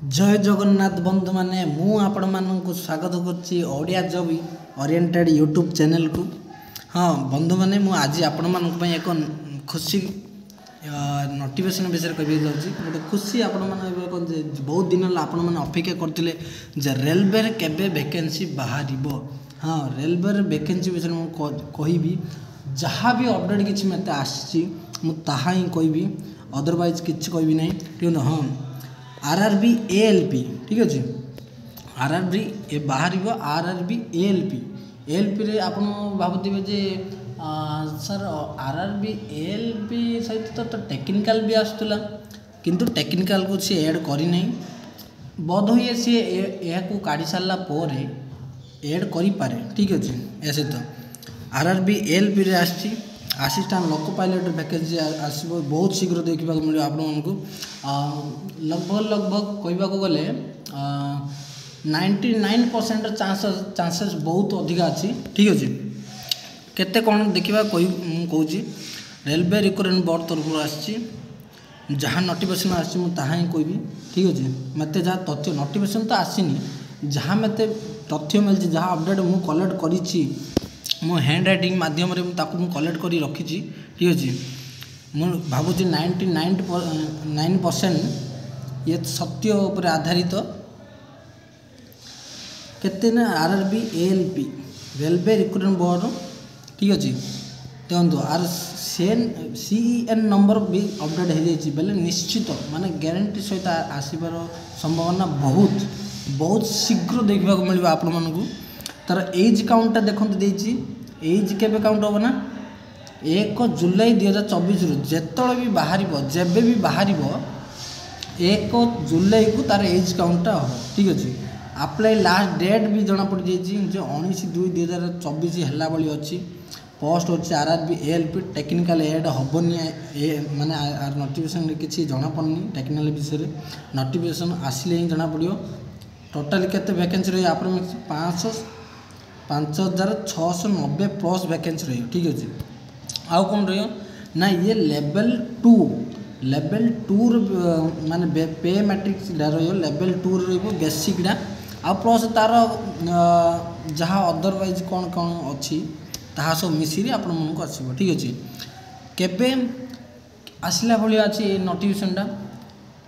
जय जगन्नाथ बंधु माने मु आपण मानक स्वागत करछि Odia job oriented YouTube channel को। हाँ बंधु माने मु आज आपण मानक पय एक खुशी नोटिफिकेशन विषय कहबे जाउछि। गोटे खुशी आपण माने बहुत दिन ला आपण माने अपेक्षा करथिले जे रेलवे रे केबे वैकेंसी बाहरिबो। हाँ रेलवे रे वैकेंसी विषय मु कहिबी जहाँ भी अपडेट किछि मते आछि मु ताहा ही कहबी, अदरवाइज किछि कहबी नै। ठीक हाँ आरआरबी एएलपी ठीक अच्छे आरआरबी ए बाहर आरआरबी एएलपी रे आपण भाबुथिबे जे सर आरआरबी एएलपी सहित तो टेक्निकल भी आसुला किंतु टेक्निकल को सी ऐड करी नहीं। बोध हुए सी या को काढ़ी सारा पर ऐड करि पारे। ठीक अच्छे ऐसे तो आरआरबी एएलपी रे आछि असिस्टेंट लोको पायलट वैकेंसी आसो बहुत शीघ्र देखा मिले आपण मानक लगभग कहवा गले 99% चांसेस बहुत अधिक अच्छी। ठीक अच्छे केते कौन देखा कहूँ रेलवे रिक्रूटमेंट बोर्ड तरफ आसी जहाँ नोटिफिकेशन आसी ही कहबी। ठीक अच्छे मत जहाँ तथ्य नोटिफिकेशन तो आसीनी जहाँ मत तथ्य मिली जहाँ अपडेट मु कलेक्ट करी मो हैंड राइटिंग माध्यम कलेक्ट कर रखी। ठीक अच्छे मु भावुँ 99% ये सत्य उपर आधारित केते ना RRB ALP railway recruitment board. ठीक अच्छे देखो आर सीएन नंबर भी अपडेट हो जाए बेले निश्चित माने ग्यारंटी सहित आसबार संभावना बहुत शीघ्र देखा मिले आपण मानक। तार एज काउंटा देखते देती एज केबे काउंट हम ना 1 जुलाई 2024 जिते भी बाहर जेबे भी बाहर 1 जुलाई को तार एज काउंटा हम। ठीक अच्छे अप्लाई लास्ट डेट भी जना पड़ जाइए 19/2/2024 है भाई अच्छी पोस्ट अच्छे आरआरबी एएलपी टेक्निकल एड हेनी माने नोटिफिकेशन किसी जना पड़नी टेक्निकल विषय नोटिफिकेशन आसिले ही जना पड़ो। टोटाल केते वैकेंसी रही आप 5690 प्लस वैकेंसी रही। ठीक अच्छे आउ कौन रही ना ये लेवल 2 माने पे मैट्रिक्स रही लेवल 2 रही बेसिकटा आ प्लस तार जहाँ अदरवाइज कौन कौन अच्छी ताहा सब मिसिरी आपण मन को आसो। ठीक अच्छे केबे आसला भाई अच्छी नोटिफिकेशनटा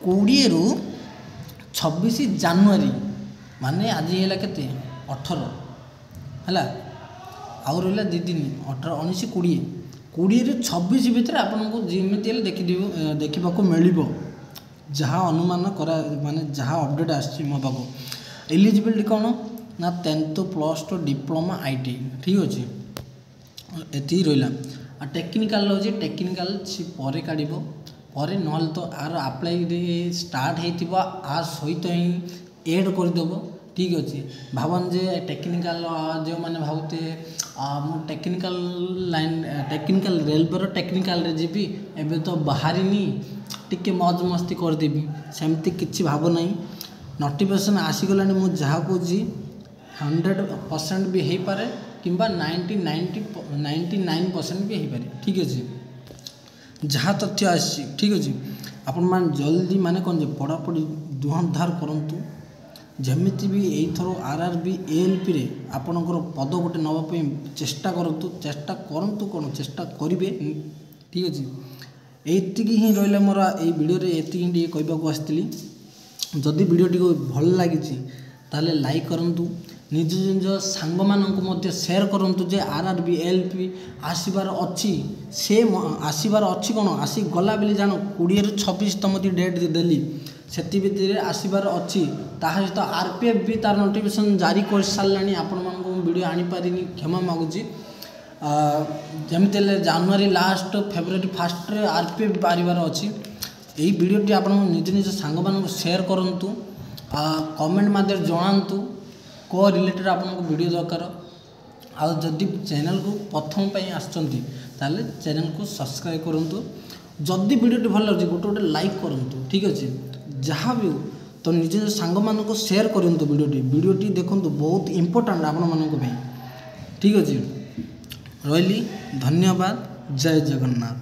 20 ରୁ 26 ଜାନୁଆରୀ माने आज है के 18 है आउ रहा 2 दिन 18 19 20 ରୁ 26 भितर आपको जमी देखा मिल जहाँ अनुमान करा माने जहाँ अपडेट आसी मो पाक एलिजिबिलिटी कौन ना 10th + 2 डिप्लोमा आईटी। ठीक अच्छे ये रहा टेक्निकल रोचे टेक्निकल सी पर काढ़ पर ना तो आर आप्लाई स्टार्ट होता आ सहित ही एड करदेव। ठीक अच्छे भावन जे टेक्निकल जो मैंने भावते मु technical line technical railway technical रे जीवी एबे तो बाहरी टिके मौज मस्ती करदेवी सेमती किसी भाव ना। नोटिफिकेशन आसीगला मु जहाँ कौच 100% भी हो पारे कि 99% भी हो पारे। ठीक अच्छे जहाँ तथ्य आसी ठीक अच्छे आपण मान जल्दी माने कौन जे पढ़ापढ़ी दुहार करूँ जमिति भी यथर आरआरबी एएलपी रे आपणकर पद गोटे नापी चेष्टा करूँ कौन चेष्टा करेंगे। ठीक अच्छे ये ही रहा मोर ये वीडियो ये कहवाक आसती जदि वीडियोटी को भल लगी ताले लाइक करूँ निज निज सांग मानक शेयर करूँ जे आरआरबी एएलपी आसबार अच्छी से आसबार अच्छी कौन आसी गला बेले जान 20 ରୁ 26 तमती डेट देली से भितर आसबार अच्छी ताहा सहित आरपीएफ भी तार नोटिफिकेशन जारी कर सारे आपण मानक वीडियो आनीपारे क्षमा मागुची जमी जनवरी लास्ट फेब्रुआरी 1st आरपीएफ बाहर अच्छी यही वीडियोटी आप निज निज सांग मानक शेयर करूँ कमेंट माध्यम जनातु को रिलेटेड आपको वीडियो दरकार आदि चैनल को प्रथम आसचंती ताले चैनल को सब्सक्राइब करूँ जदि वीडियोटी भल लगे गोटे लाइक करूँ। ठीक अच्छे जहाँ भी हो तो निज सांग मानक शेयर करूँ वीडियोटी देखूँ बहुत इंपोर्टेंट आपण मानक। ठीक अच्छे रही धन्यवाद जय जगन्नाथ।